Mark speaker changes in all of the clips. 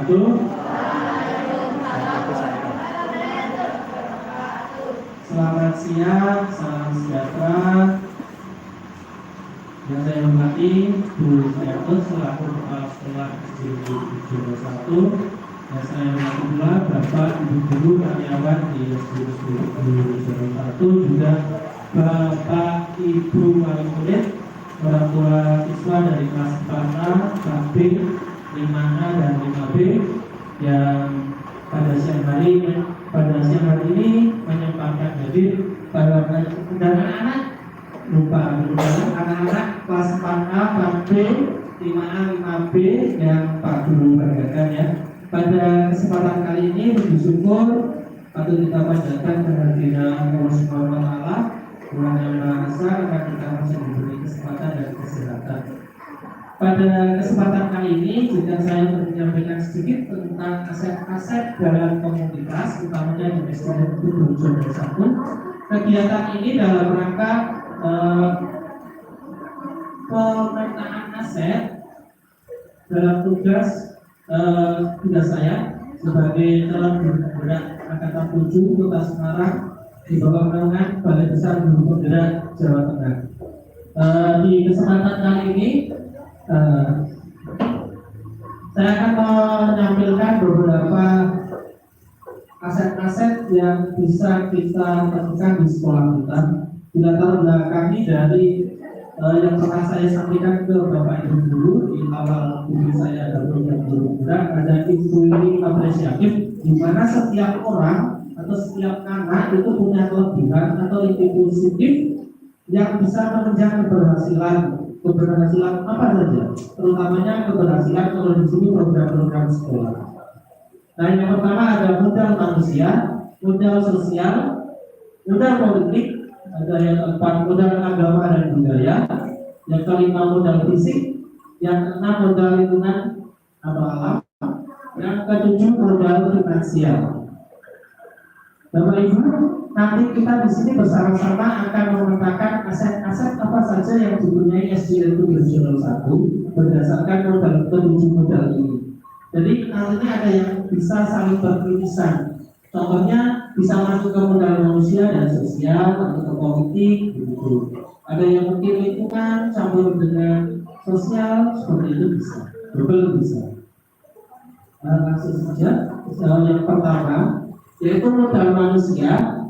Speaker 1: wabarakatuh. Selamat siang, salam sejahtera. Yang saya hormati Bu Suyanto selaku Kepala Sekolah SD 701. Dan saya hormati pula Bapak Ibu Guru karyawan di SD 701, juga Bapak Ibu wali murid, orang tua siswa dari kelas 4A, 4B, 5A dan 5B yang pada siang hari ini menyempatkan hadir pada anak-anak anak-anak kelas 4A, 4B, 5A, 5B yang Pak Guru banggakan ya. Pada kesempatan kali ini puji syukur patut kita panjatkan kehadiran Allah Subhanahu wa taala, Tuhan yang Maha Esa, akan kita masih diberi kesempatan dan kesehatan. Pada kesempatan kali ini juga saya menyampaikan sedikit tentang aset-aset dalam komunitas, utamanya di SDN 701. Kegiatan ini dalam rangka pemetaan aset dalam tugas saya sebagai calon guru penggerak Angkatan 7 Kota Semarang di bawah naungan Balai Besar Guru Penggerak Jawa Tengah. Di kesempatan kali ini saya akan menampilkan beberapa aset-aset yang bisa kita temukan di sekolah kita. Dilatar belakangi dari yang pernah saya sampaikan ke Bapak Ibu Guru di awal video saya ada program guru muda, ada instruksi apresiatif di mana setiap orang atau setiap anak itu punya kelebihan atau inti positif yang bisa menunjang keberhasilan apa saja, terutamanya keberhasilan kalau di sini program-program sekolah. Nah, yang pertama ada modal manusia, modal sosial, modal politik, ada yang keempat modal agama dan budaya, yang kelima modal fisik, yang keenam modal lingkungan atau alam, yang ketujuh modal finansial. Bapak Ibu, nanti kita di sini bersama-sama akan memetakan aset-aset apa saja yang dipunyai SDN 701 berdasarkan ketujuh modal ini. Jadi nantinya ada yang bisa saling beririsan. Contohnya bisa masuk ke modal manusia dan sosial atau ke politik, begitu. Ada yang mungkin lingkungan campur dengan sosial, seperti itu bisa. Double bisa. Langsung saja. Yang pertama yaitu modal manusia.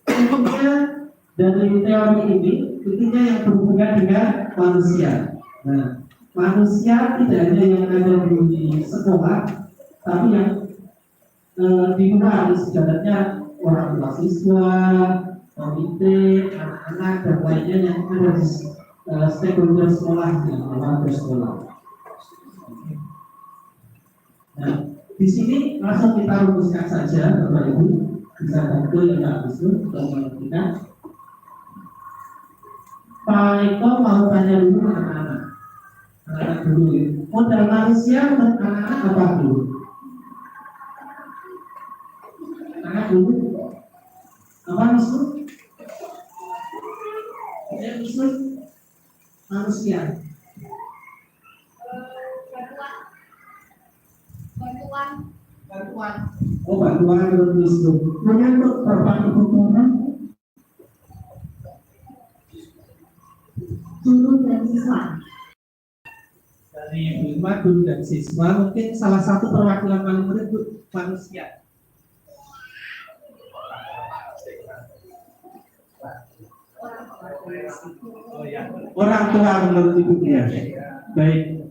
Speaker 1: Intinya dari teori ini, intinya yang berhubungan dengan manusia. Nah, manusia tidak hanya yang ada di sekolah, tapi yang di luar, sebenarnya orang tua siswa, komite, anak-anak dan lainnya yang ada di stakeholder sekolah, warga sekolah. Nah, di sini langsung kita rumuskan saja, Bapak Ibu, bisa bantu yang tak bisa untuk menentukan. Pak Eko mau tanya dulu anak-anak dulu ya. Modal manusia dan anak-anak apa dulu? Anak dulu apa musuh? Musuh manusia. Bantuan. Oh, bantuan menurut musuh. Menyangkut berbagai kebutuhan guru dan siswa. Dari guru dan siswa, mungkin salah satu perwakilan paling murid manusia. Orang tua menurut ibunya. Baik.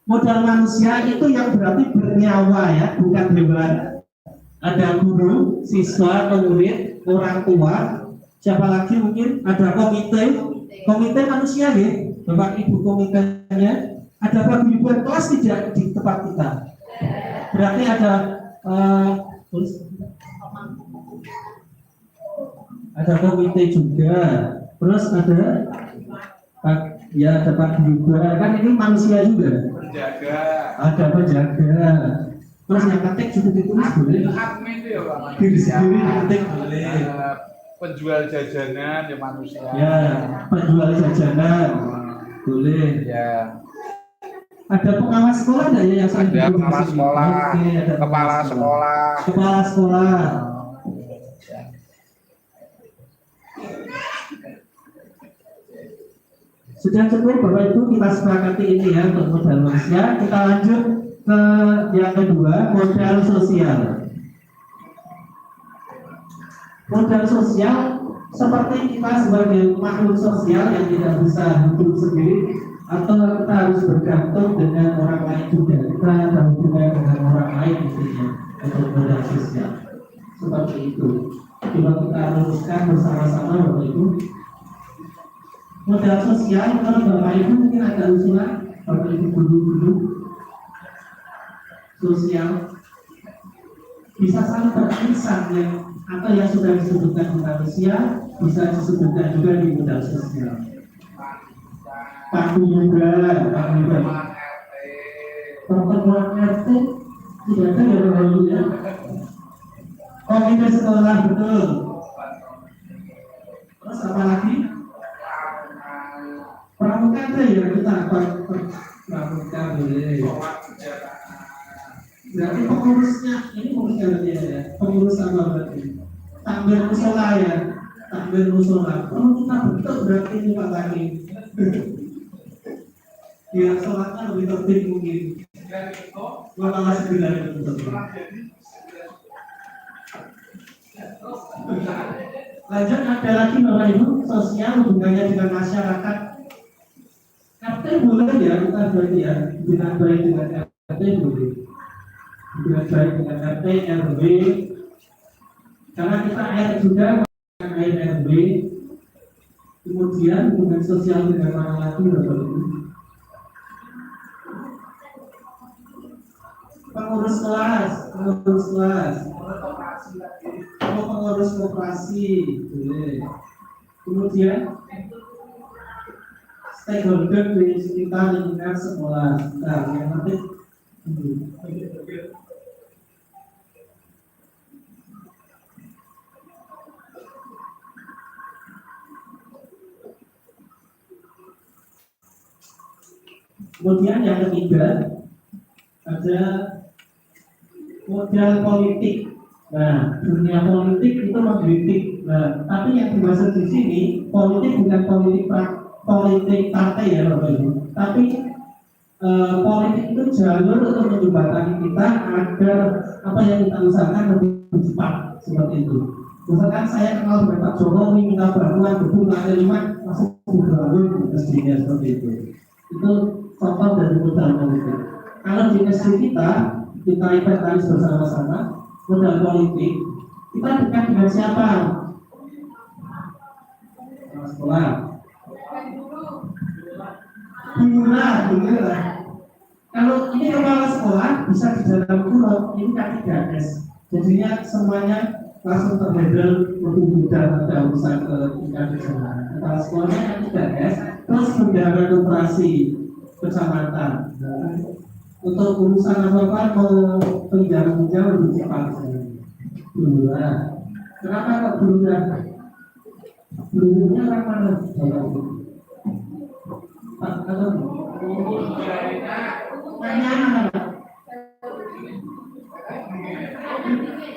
Speaker 1: Modal manusia itu yang berarti bernyawa ya, bukan hewan. Ada guru, siswa, murid, orang tua. Siapa lagi mungkin? Ada komite manusia ya. Bapak Ibu komitenya. Ada paguyuban kelas tidak di tempat kita. Berarti ada komite juga. Terus ada paguyuban, kan ini manusia juga. Penjaga. Ada penjaga. Terus yang ketik juga ditulis boleh.
Speaker 2: Admin itu ya Pak.
Speaker 1: Diri sendiri ketik boleh.
Speaker 2: Penjual jajanan ya manusia.
Speaker 1: Ya, penjual jajanan boleh.
Speaker 2: Ya.
Speaker 1: Ada pengawas sekolah nggak ya yang sering
Speaker 2: Ada
Speaker 1: duduk di
Speaker 2: pengawas
Speaker 1: sini?
Speaker 2: sekolah,
Speaker 1: Oke, ada
Speaker 2: kepala
Speaker 1: pengawas
Speaker 2: sekolah.
Speaker 1: Kepala sekolah. Sudah cukup Bapak Ibu kita sepakati ini ya untuk modal manusia. Kita lanjut ke yang kedua, modal sosial. Modal sosial seperti kita sebagai makhluk sosial yang tidak bisa hidup sendiri atau kita harus bergantung dengan orang lain juga. Kita ada hubungan dengan orang lain intinya untuk modal sosial. Seperti itu. Coba kita rumuskan bersama-sama Bapak Ibu. Modal sosial menurut Bapak Ibu mungkin ada usulan Bapak Ibu dulu sosial bisa saling beririsan yang atau yang sudah disebutkan di manusia bisa disebutkan juga di modal sosial. Paguyuban, pertemuan RT tidak ada ya Bapak Ibu ya. Komite sekolah betul. Terus apa lagi? Pramuka ya kita pramuka boleh. Berarti pengurusnya ini mungkin ya, pengurus apa berarti? Takbir musola ya, takbir musola. Kalau kita bentuk berarti ini Pak Lagi. Biar sholatnya lebih tertib mungkin. Gua malah sebilang itu. Lanjut ada lagi Bapak Ibu sosial hubungannya dengan masyarakat. RT boleh ya kita berarti ya hubungan baik dengan RT boleh. Hubungan baik dengan RT, RW. Karena kita R juga dengan RW. Kemudian hubungan sosial dengan orang lagi Bapak Ibu. Pengurus kelas, pengurus koperasi, boleh. Kemudian stakeholder di sekitar lingkungan sekolah. Nah, yang penting kemudian yang ketiga ada modal politik. Nah, dunia politik itu mengkritik. Nah, tapi yang dimaksud di sini politik bukan politik partai ya Bapak Ibu. Tapi politik itu jalur untuk menjembatani kita agar apa yang kita usahakan lebih cepat seperti itu. Misalkan saya kenal dengan Pak Jokowi minta bantuan gedung lantai 5 langsung dibangun mestinya seperti itu. Itu contoh dari modal politik. Kalau di negeri kita inventaris bersama-sama modal politik, kita dekat dengan siapa? Sekolah. Guru. Kalau ini kepala sekolah bisa di dalam guru, ini K3S. Jadinya semuanya langsung terhandle untuk bidang ada urusan ke tingkat sekolah. Kepala sekolahnya K3S, terus bendahara koperasi kecamatan. Untuk urusan apa-apa mau pinjam lebih cepat dulu. Kenapa kok dulu? Dulunya orang mana? Pak, kalau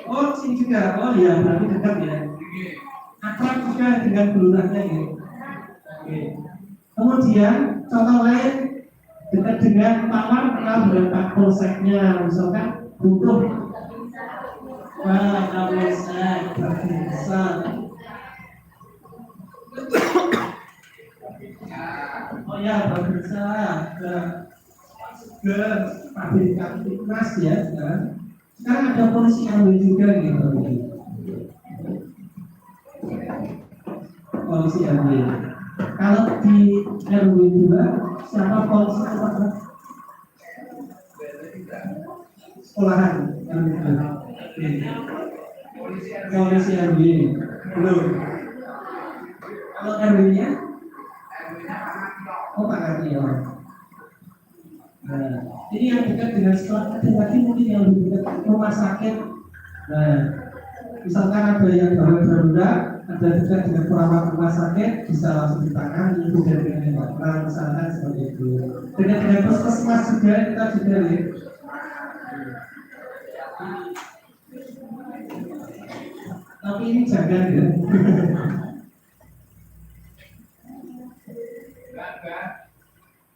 Speaker 1: oh sini juga, oh iya berarti dekat ya. Akrab juga dengan kelurahannya ya. Oke. Kemudian contoh lain dekat dengan Pawar kenal dengan Pak Polseknya, misalkan butuh Pak Polsek, bisa. Oh ya, bisa ke pabrik Kamtipmas ya kan. Sekarang ada polisi RW juga gitu. Polisi RW. Kalau di RW juga siapa polisi apa? Sekolahan polisi RW belum. Kalau RW-nya oh Pak Karti ya. Nah, ini yang dekat dengan sekolah, ada lagi mungkin yang lebih dekat rumah sakit. Nah, misalkan ada yang darurat, ada dekat dengan perawat rumah sakit, bisa langsung ditangani, kemudian dengan dokter, misalkan seperti itu. Dengan puskesmas juga kita juga lihat. Tapi ini jangan ya.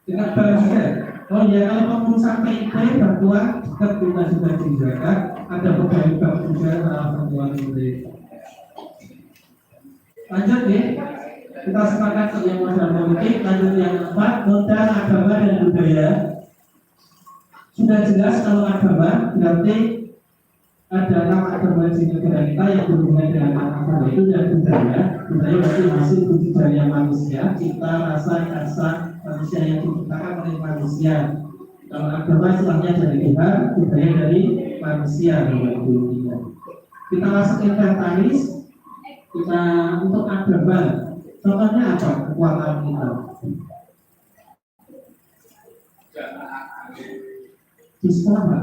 Speaker 1: Dengan juga. Oh ya, kalau pengurusan PIP bantuan dekat kita juga dijaga. Ada pegawai bank juga bantuan ini. Lanjut ya, kita sepakat yang modal politik. Lanjut yang keempat, modal agama dan budaya. Sudah jelas kalau agama berarti ada 6 agama di negara kita yang berhubungan dengan agama itu dan budaya. Budaya berarti hasil budidaya manusia, cipta, rasa, rasa manusia yang diciptakan oleh manusia. Kalau agama istilahnya dari Tuhan, budaya dari manusia. Kita masuk inventaris. Kita untuk agama, contohnya apa kekuatan kita? Di sekolah, Pak.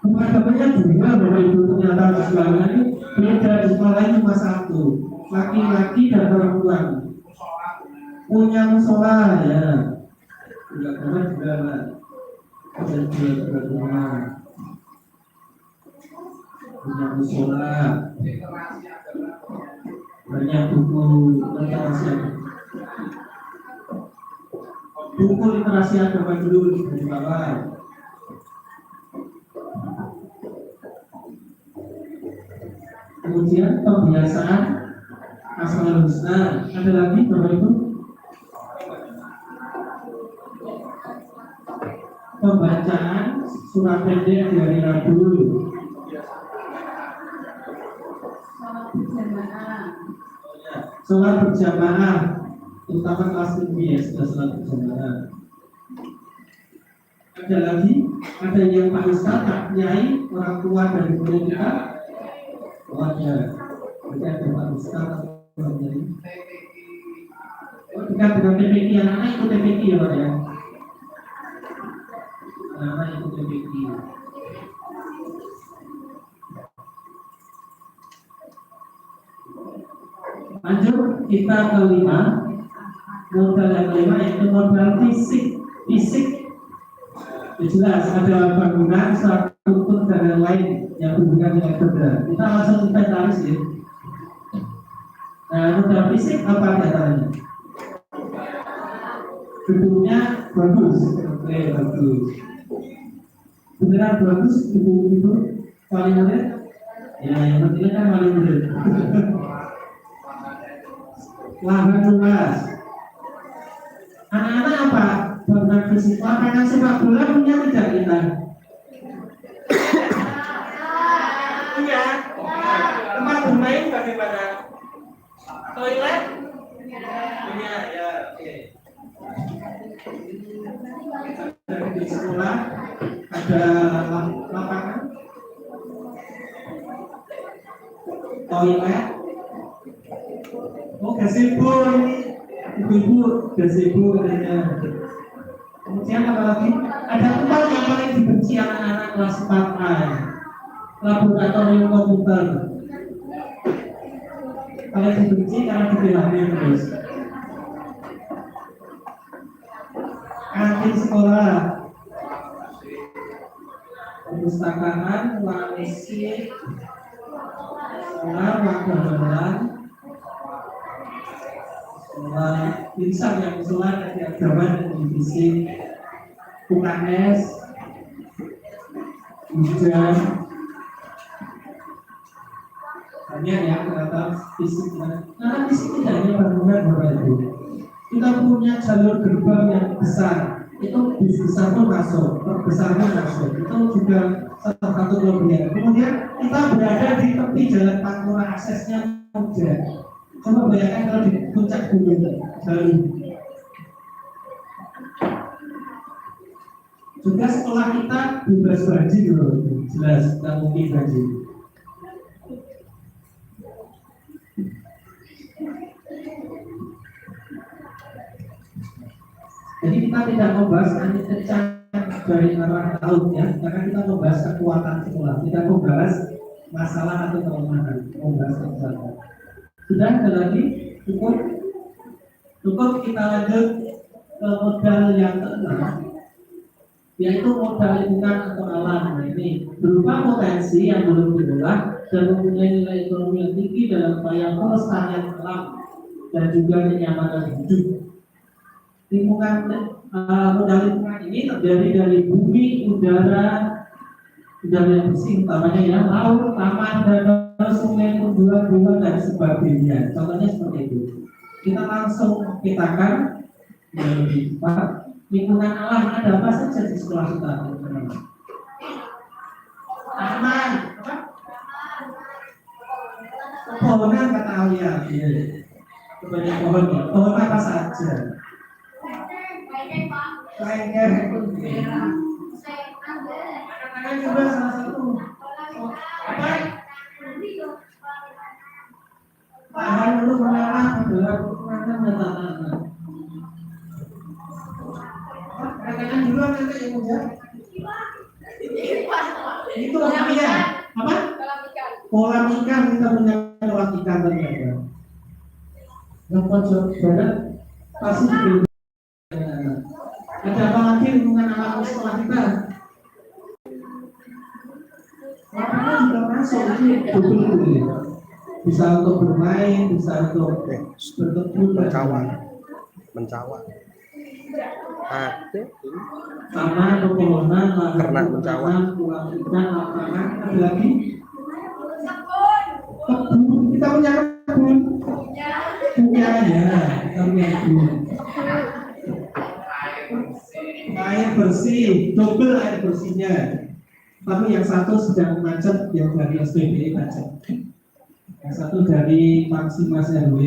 Speaker 1: Agamanya juga Bapak Ibu, ternyata sekolahnya ini beda. Di sekolah ini cuma satu, laki-laki dan perempuan punya musola ya. Juga agama juga Pak. Ada juga punya musola, banyak buku literasi agama dulu di bawah. Kemudian pembiasaan asmaul husna. Ada lagi Bapak Ibu? Pembacaan surat pendek di hari Rabu. Sholat berjamaah, terutama kelas tinggi ya, sudah sholat berjamaah. Ada lagi, ada yang Pak Ustaz, Pak Kiai, orang tua dari guru kita. Oh ya, berarti ada Pak Ustaz atau orang Kiai. Oh, dekat dengan TPQ, anak-anak ikut TPQ ya Pak ya. Anak-anak ikut TPQ. Lanjut kita kelima, modal yang kelima yaitu modal fisik. Jelas ada bangunan, struktur dan lain yang berhubungan dengan benda. Kita langsung inventaris ya. Nah, modal fisik apa datanya? Gedungnya bagus, oke bagus. Beneran bagus gedung itu paling mudah? Ya, yang penting kan paling mudah. Lahan luas. Anak-anak apa? Bangunan fisik. Lapangan sepak bola punya tidak kita? Punya. Tempat bermain bagaimana? Toilet? Punya ya. Oke. Di sekolah ada lapangan, toilet. Oh, gazebo ini, ibu-ibu gazebo katanya. Kemudian apa lagi? Ada tempat yang paling dibenci anak-anak kelas 4A, laboratorium komputer. Paling dibenci karena dibilangin terus. Kantin sekolah, perpustakaan, ruang isi, sekolah, ruang gambaran. Insan yang usulan dari agama dan divisi UKS, hujan, banyak ya ternyata fisik. Karena fisik tidak hanya bangunan Bapak Ibu. Kita punya jalur gerbang yang besar, itu bis besar pun masuk, besar pun masuk. Itu juga salah satu kelebihan. Kemudian kita berada di tepi jalan pantura, aksesnya mudah. Coba bayangkan kalau di puncak gunung Galuh. Juga sekolah kita bebas banjir loh, jelas tidak mungkin banjir. Jadi kita tidak membahas angin kencang dari arah laut ya, karena kita membahas kekuatan sekolah. Kita membahas masalah atau kelemahan membahas kesehatan. Sudah ada lagi? Cukup? Cukup, kita lanjut ke modal yang keenam, yaitu modal lingkungan atau alam. Nah, ini berupa potensi yang belum diolah dan mempunyai nilai ekonomi yang tinggi dalam upaya pelestarian alam dan juga kenyamanan hidup. Lingkungan modal lingkungan ini terdiri dari bumi, udara yang bersih, utamanya ya, laut, taman, danau, sungai, tumbuhan-tumbuhan dan sebagainya. Contohnya seperti itu. Kita langsung petakan yang lebih cepat. Lingkungan alam ada apa saja di sekolah kita? Taman, apa? Pohonan kata Alia. Banyak pohon ya. Pohon apa saja? Lengger. Anak-anak juga salah satu. Apa? Bahan untuk menanam adalah menanam dan tanaman. Anak-anak juga nanti yang muda. Itu apa ya? Apa? Kolam ikan, kita punya kolam ikan ternyata. Yang pojok barat pasti di. Ada apa lagi lingkungan alam sekolah kita? Lapangan juga masuk ini betul-betul. Bisa untuk bermain, bisa untuk berkebun,
Speaker 3: mencawa. Ada
Speaker 1: taman, pepohonan,
Speaker 3: ternak mencawa.
Speaker 1: kolam ikan, lapangan, ada lagi. Kebun, kita punya kebun. Punya ya, kita punya kebun. Air bersih, double air bersihnya. Tapi yang satu sedang macet, yang dari SPBE macet. Yang satu dari Maksimas RW.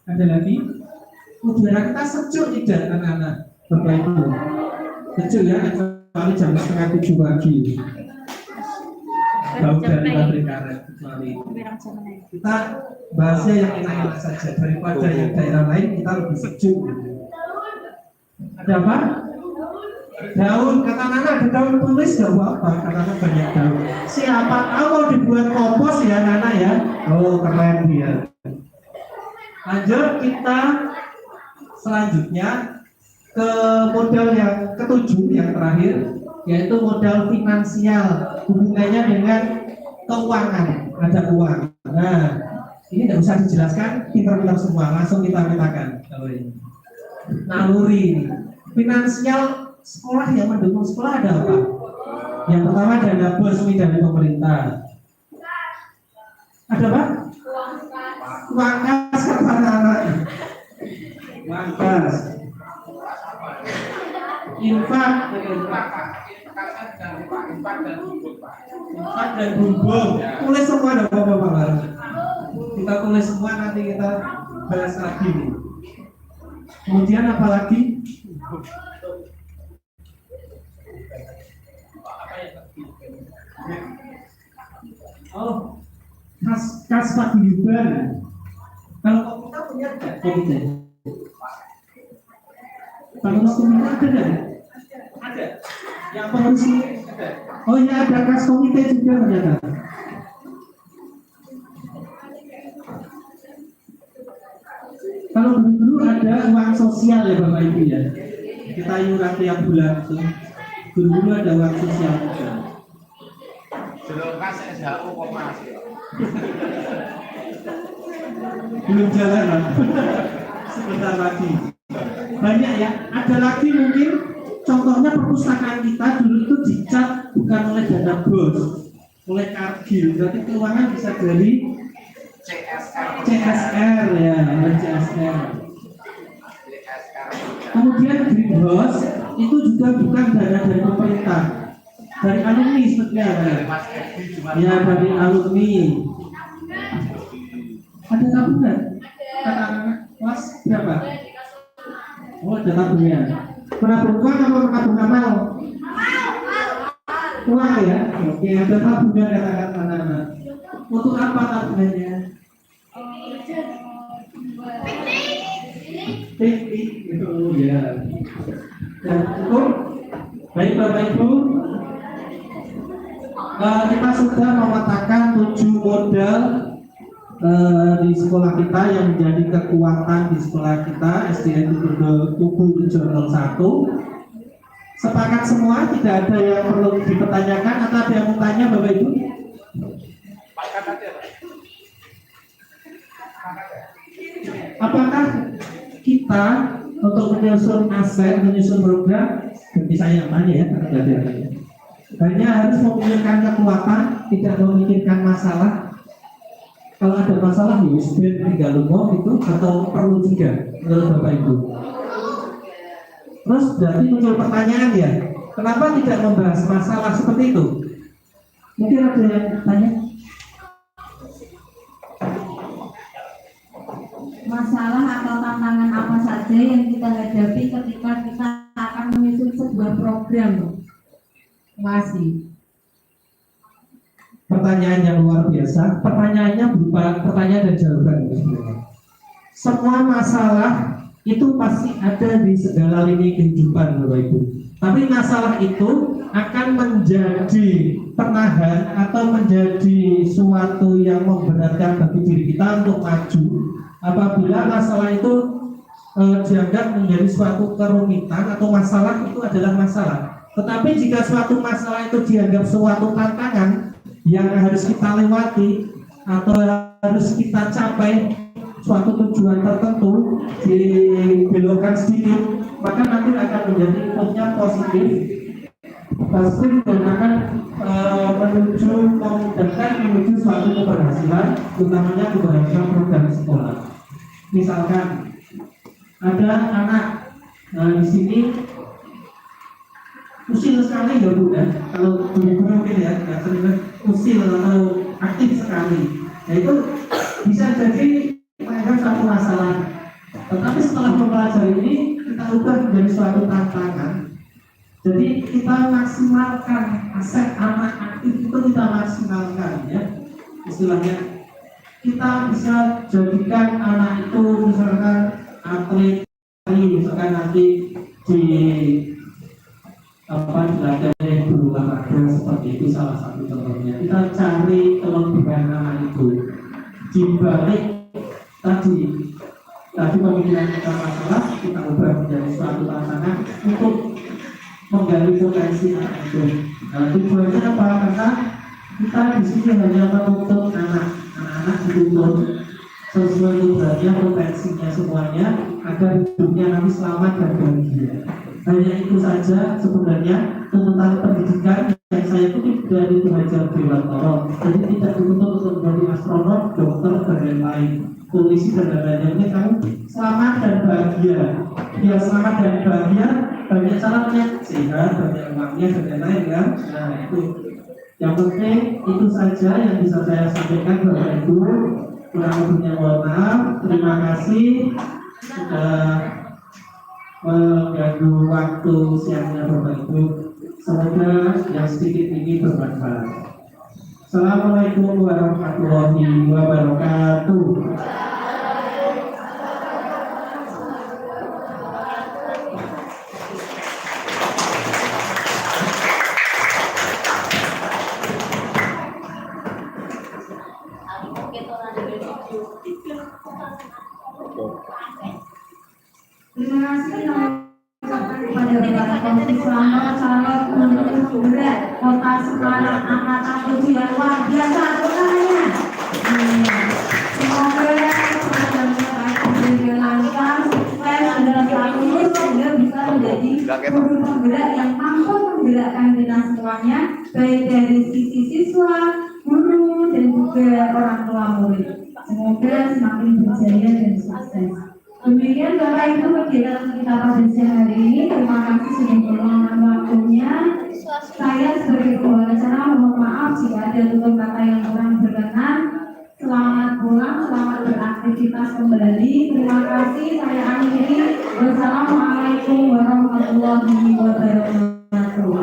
Speaker 1: Ada lagi? Udara kita sejuk tidak anak-anak? Bapak Ibu. Sejuk ya, kecuali jam 6:30 pagi. Bau dari pabrik karet kecuali. Kita bahasnya yang enak-enak saja daripada yang daerah lain kita lebih sejuk. Ada apa? Daun, kata Nana ada daun tulis gak apa-apa, karena banyak daun. Siapa tahu mau dibuat kompos ya Nana ya. Oh keren dia. Lanjut kita selanjutnya ke modal yang ketujuh, yang terakhir, yaitu modal finansial, hubungannya dengan keuangan, ada uang. Nah ini tidak usah dijelaskan, pintar-pintar semua, langsung kita petakan kalau ini. Naluri finansial sekolah, yang mendukung sekolah ada apa? Yang pertama dana bosmi dari pemerintah. Ada apa? Uang kas kata anak-anak. Uang kas. Infak dan bumbung. Tulis semua ada apa-apa. Kita tulis semua, nanti kita bahas lagi nih. Kemudian apa lagi? Oh, kas paguyuban. Kalau kita punya komite. Pengurus komite ada nggak? Ada. Yang pengurus ada. Oh ya, ada kas komite juga ternyata. Kalau dulu ada uang sosial ya Bapak Ibu ya. Kita iuran tiap bulan itu. Dulu ada uang sosial juga.
Speaker 2: Belum kasih SHU kok masih.
Speaker 1: Belum jalan lah. Sebentar lagi. Banyak ya. Ada lagi mungkin contohnya perpustakaan kita dulu itu dicat bukan oleh dana bos, oleh Kargil. Berarti keuangan bisa dari CSR ya, oleh CSR. Kemudian greenhouse itu juga bukan dana dari pemerintah, dari alumni sebetulnya ya, dari alumni. Ada tabungan? Kata-kata kelas berapa? Oh, ada tabungan. Menabung uang apa menabung amal? Uang ya? Oke, ada tabungan kata-kata anak-anak. Untuk apa tabungannya? Piknik gitu ya. Dan cukup. Baik Bapak Ibu. kita sudah memetakan 7 model di sekolah kita yang menjadi kekuatan di sekolah kita SDN Tugu 701. Sepakat semua, tidak ada yang perlu dipertanyakan atau ada yang mau tanya Bapak Ibu? Apakah kita untuk menyusun aset, menyusun program, seperti saya namanya ya, karena tidak ada yang hanya harus memikirkan kekuatan, tidak memikirkan masalah. Kalau ada masalah ya tinggal lumpuh itu atau perlu juga menurut Bapak Ibu. Terus berarti muncul pertanyaan ya, kenapa tidak membahas masalah seperti itu? Mungkin ada yang tanya?
Speaker 4: Masalah atau tantangan apa saja yang kita hadapi ketika kita akan menyusun sebuah program? Masih.
Speaker 1: Pertanyaan yang luar biasa. Pertanyaannya berupa pertanyaan dan jawaban sebenarnya. Semua masalah itu pasti ada di segala lini kehidupan Bapak Ibu. Tapi masalah itu akan menjadi penahan atau menjadi suatu yang memberatkan bagi diri kita untuk maju apabila masalah itu dianggap menjadi suatu kerumitan atau masalah itu adalah masalah. Tetapi jika suatu masalah itu dianggap suatu tantangan yang harus kita lewati atau harus kita capai suatu tujuan tertentu dibelokkan sedikit, maka nanti akan menjadi inputnya positif dan akan menuju suatu keberhasilan, utamanya keberhasilan program sekolah. Misalkan ada anak di sini usil sekali ya Bu ya, kalau guru mungkin ya, usil atau aktif sekali, ya itu bisa jadi menganggap suatu masalah. Tetapi setelah mempelajari ini kita ubah menjadi suatu tantangan. Jadi kita maksimalkan aset anak aktif itu, kita maksimalkan ya, istilahnya kita bisa jadikan anak itu misalkan atlet, misalkan nanti di dilatih dulu olahraga seperti itu, salah satu contohnya. Kita cari kelebihan anak itu dibalik tadi pemikiran kita masalah, kita ubah menjadi suatu tantangan untuk menggali potensi anak itu. Tujuannya apa? Karena kita di sini hanya menuntut anak-anak dituntut sesuai tujuannya, potensinya semuanya agar hidupnya nanti selamat dan bahagia. Hanya itu saja sebenarnya tuntutan pendidikan yang saya kutip dari Bu Hajar Dewantoro. Jadi tidak dituntut untuk menjadi astronot, dokter, dan lain-lain, polisi dan lain-lain. Ini kamu selamat dan bahagia. Biar selamat dan bahagia, banyak caranya, sehat, banyak uangnya dan lain-lain kan. Nah itu yang penting, itu saja yang bisa saya sampaikan Bapak Ibu. Kurang lebihnya mohon maaf. Terima kasih sudah mengganggu waktu siangnya Bapak Ibu. Semoga yang sedikit ini bermanfaat. Assalamualaikum warahmatullahi wabarakatuh.
Speaker 4: Terima kasih kepada Bapak Komisi Selamat calon pemimpin Pemberat Kota Semarang angkatan 7 yang luar biasa. Semuanya semoga program lancar, sukses dalam tahun sehingga bisa menjadi guru penggerak yang mampu menggerakkan kita semuanya, baik dari sisi siswa, guru, dan juga orang tua murid. Semoga semakin berjaya dan sukses. Demikian Bapak Ibu kegiatan kita pada siang hari ini. Terima kasih sudah meluangkan waktunya. Saya sebagai pembawa acara mohon maaf jika ada tutur kata yang kurang berkenan. Selamat pulang, selamat beraktivitas kembali. Terima kasih. Saya akhiri. Wassalamualaikum warahmatullahi wabarakatuh.